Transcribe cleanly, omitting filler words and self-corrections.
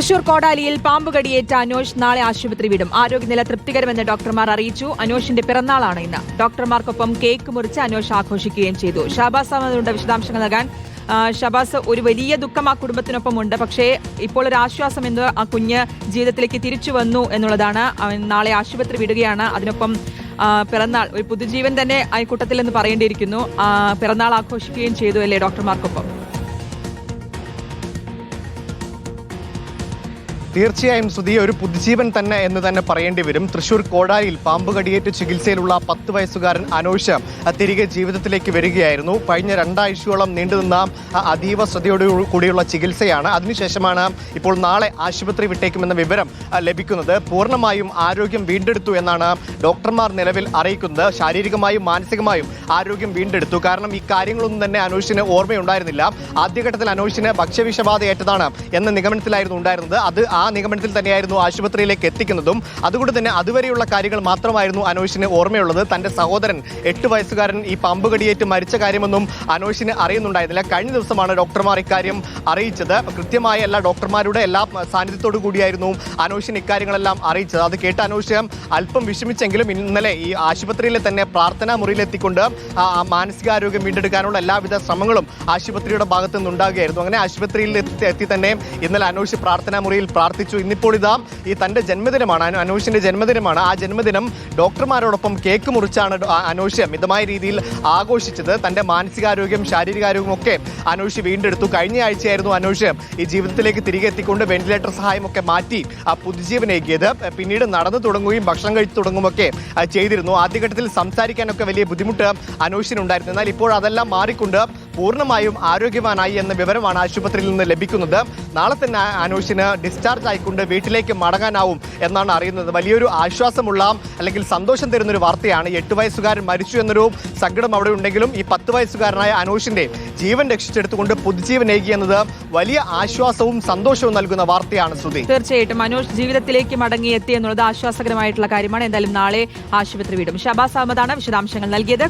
തൃശൂർ കോടാലിയിൽ പാമ്പുകടിയേറ്റ അനോഷ് നാളെ ആശുപത്രി വിടും. ആരോഗ്യനില തൃപ്തികരമെന്ന് ഡോക്ടർമാർ അറിയിച്ചു. അനോഷിന്റെ പിറന്നാളാണ് ഇന്ന്. ഡോക്ടർമാർക്കൊപ്പം കേക്ക് മുറിച്ച് അനോഷ് ആഘോഷിക്കുകയും ചെയ്തു. ഷാബാസ് അഹമ്മദുണ്ട് വിശദാംശങ്ങൾ നൽകാൻ. ഷാബാസ്, ഒരു വലിയ ദുഃഖം ആ കുടുംബത്തിനൊപ്പം ഉണ്ട്. പക്ഷേ ഇപ്പോൾ ഒരു ആശ്വാസം എന്ന് ആ കുഞ്ഞ് ജീവിതത്തിലേക്ക് തിരിച്ചു വന്നു എന്നുള്ളതാണ്. നാളെ ആശുപത്രി വിടുകയാണ്. അതിനൊപ്പം പിറന്നാൾ, ഒരു പുതുജീവൻ തന്നെ അയൽക്കൂട്ടത്തിൽ എന്ന് പറയേണ്ടിയിരിക്കുന്നു. പിറന്നാൾ ആഘോഷിക്കുകയും ചെയ്തു അല്ലേ ഡോക്ടർമാർക്കൊപ്പം? തീർച്ചയായും ശ്രുതി, ഒരു പുതുജീവൻ തന്നെ എന്ന് തന്നെ പറയേണ്ടി വരും. തൃശൂർ കോടാലിയിൽ പാമ്പുകടിയേറ്റ് ചികിത്സയിലുള്ള 10 വയസ്സുകാരൻ അനോഷ് തിരികെ ജീവിതത്തിലേക്ക് വരികയായിരുന്നു. കഴിഞ്ഞ 2 ആഴ്ചയോളം നീണ്ടുനിന്ന അതീവ ശ്രദ്ധയോടു കൂടിയുള്ള ചികിത്സയാണ്. അതിനുശേഷമാണ് ഇപ്പോൾ നാളെ ആശുപത്രി വിട്ടേക്കുമെന്ന വിവരം ലഭിക്കുന്നത്. പൂർണ്ണമായും ആരോഗ്യം വീണ്ടെടുത്തു എന്നാണ് ഡോക്ടർമാർ നിലവിൽ അറിയിക്കുന്നത്. ശാരീരികമായും മാനസികമായും ആരോഗ്യം വീണ്ടെടുത്തു. കാരണം ഈ കാര്യങ്ങളൊന്നും തന്നെ അനോഷിന് ഓർമ്മയുണ്ടായിരുന്നില്ല. ആദ്യഘട്ടത്തിൽ അനോഷിന് ഭക്ഷ്യവിഷബാധ ഏറ്റതാണ് എന്ന നിഗമനത്തിലായിരുന്നു ഉണ്ടായിരുന്നത്. അത് ആ നിഗമനത്തിൽ തന്നെയായിരുന്നു ആശുപത്രിയിലേക്ക് എത്തിക്കുന്നതും. അതുകൊണ്ട് തന്നെ അതുവരെയുള്ള കാര്യങ്ങൾ മാത്രമായിരുന്നു അനോഷിന് ഓർമ്മയുള്ളത്. തന്റെ സഹോദരൻ 8 വയസ്സുകാരൻ ഈ പാമ്പുകടിയേറ്റ് മരിച്ച കാര്യമൊന്നും അനോഷിന് അറിയുന്നുണ്ടായിരുന്നില്ല. കഴിഞ്ഞ ദിവസമാണ് ഡോക്ടർമാർ ഇക്കാര്യം അറിയിച്ചത്. കൃത്യമായ എല്ലാ ഡോക്ടർമാരുടെ എല്ലാ സാന്നിധ്യത്തോടു കൂടിയായിരുന്നു അനോഷിന് ഇക്കാര്യങ്ങളെല്ലാം അറിയിച്ചത്. അത് കേട്ട് അനോഷ് അല്പം വിഷമിച്ചെങ്കിലും ഇന്നലെ ഈ ആശുപത്രിയിലെ തന്നെ പ്രാർത്ഥനാ മുറിയിലെത്തിക്കൊണ്ട് മാനസികാരോഗ്യം വീണ്ടെടുക്കാനുള്ള എല്ലാവിധ ശ്രമങ്ങളും ആശുപത്രിയുടെ ഭാഗത്തു നിന്നുണ്ടാകുകയായിരുന്നു. അങ്ങനെ ആശുപത്രിയിൽ എത്തി തന്നെ ഇന്നലെ അനോഷ് പ്രാർത്ഥനാ മുറിയിൽ പ്രാർത്ഥിച്ചു. ഇന്നിപ്പോൾ ഇതാ ഈ തന്റെ ജന്മദിനമാണ്, അനോഷിന്റെ ജന്മദിനമാണ്. ആ ജന്മദിനം ഡോക്ടർമാരോടൊപ്പം കേക്ക് മുറിച്ചാണ് അനോഷ് മിതമായ രീതിയിൽ ആഘോഷിച്ചത്. തന്റെ മാനസികാരോഗ്യം ശാരീരികാരോഗ്യം ഒക്കെ അനോഷ് വീണ്ടെടുത്തു. കഴിഞ്ഞ ആഴ്ചയായിരുന്നു അനോഷ് ഈ ജീവിതത്തിലേക്ക് തിരികെ എത്തിക്കൊണ്ട് വെന്റിലേറ്റർ സഹായമൊക്കെ മാറ്റി പുതുജീവനേകിയത്. പിന്നീട് നടന്നു തുടങ്ങുകയും ഭക്ഷണം കഴിച്ചു തുടങ്ങുമൊക്കെ ചെയ്തിരുന്നു. ആദ്യഘട്ടത്തിൽ സംസാരിക്കാനൊക്കെ വലിയ ബുദ്ധിമുട്ട് അനോഷിനുണ്ടായിരുന്നു. എന്നാൽ ഇപ്പോൾ അതെല്ലാം മാറിക്കൊണ്ട് പൂർണ്ണമായും ആരോഗ്യവാനായി എന്ന വിവരമാണ് ആശുപത്രിയിൽ നിന്ന് ലഭിക്കുന്നത്. നാളെ തന്നെ അനോഷിന് ഡിസ്ചാർജ് ആയിക്കൊണ്ട് വീട്ടിലേക്ക് മടങ്ങാനാവും എന്നാണ് അറിയുന്നത്. വലിയൊരു ആശ്വാസമുള്ള അല്ലെങ്കിൽ സന്തോഷം തരുന്നൊരു വാർത്തയാണ്. 8 വയസ്സുകാരൻ മരിച്ചു എന്നൊരു സങ്കടം അവിടെ ഉണ്ടെങ്കിലും ഈ 10 വയസ്സുകാരനായ അനോഷിന്റെ ജീവൻ രക്ഷിച്ചെടുത്തുകൊണ്ട് പുതുജീവനേകി എന്നത് വലിയ ആശ്വാസവും സന്തോഷവും നൽകുന്ന വാർത്തയാണ് ശ്രുതി. തീർച്ചയായിട്ടും അനോഷ് ജീവിതത്തിലേക്ക് മടങ്ങിയെത്തി എന്നുള്ളത് ആശ്വാസകരമായിട്ടുള്ള കാര്യമാണ്. എന്തായാലും നാളെ ആശുപത്രി വിടും. ഷാബാസ് അഹമ്മദാണ് വിശദാംശങ്ങൾ നൽകിയത്.